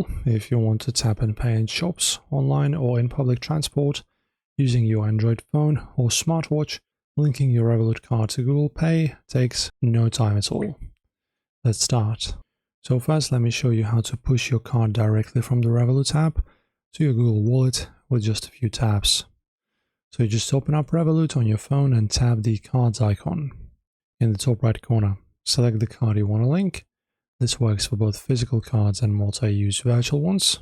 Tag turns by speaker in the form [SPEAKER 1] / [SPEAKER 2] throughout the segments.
[SPEAKER 1] Google if you want to tap and pay in shops, online or in public transport using your Android phone or smartwatch. Linking your Revolut card to Google Pay takes no time at all. Let's start. So first, let me show you how to push your card directly from the Revolut app to your Google Wallet with just a few taps. So you just open up Revolut on your phone and tap the cards icon. In the top right corner, select the card you want to link. This works for both physical cards and multi-use virtual ones.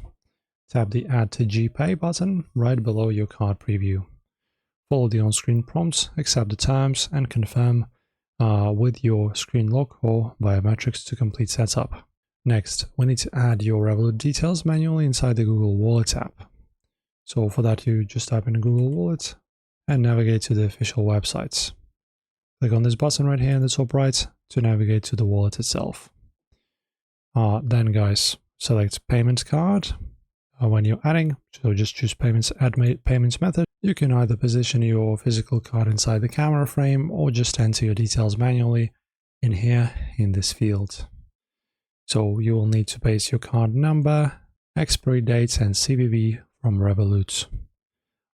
[SPEAKER 1] Tap the Add to GPay button right below your card preview. Follow the on-screen prompts, accept the terms, and confirm with your screen lock or biometrics to complete setup. Next, we need to add your Revolut details manually inside the Google Wallet app. So for that, you just type in Google Wallet and navigate to the official websites. Click on this button right here in the top right to navigate to the wallet itself. Then guys, select payment card. When you're adding, so just choose payments, add payments method. You can either position your physical card inside the camera frame or just enter your details manually in here in this field. So you will need to paste your card number, expiry dates and CVV from Revolut.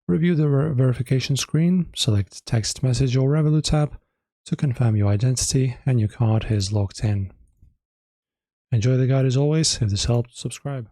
[SPEAKER 1] Review the verification screen, select text message or Revolut app to confirm your identity and your card is logged in. Enjoy the guide as always. If this helped, subscribe.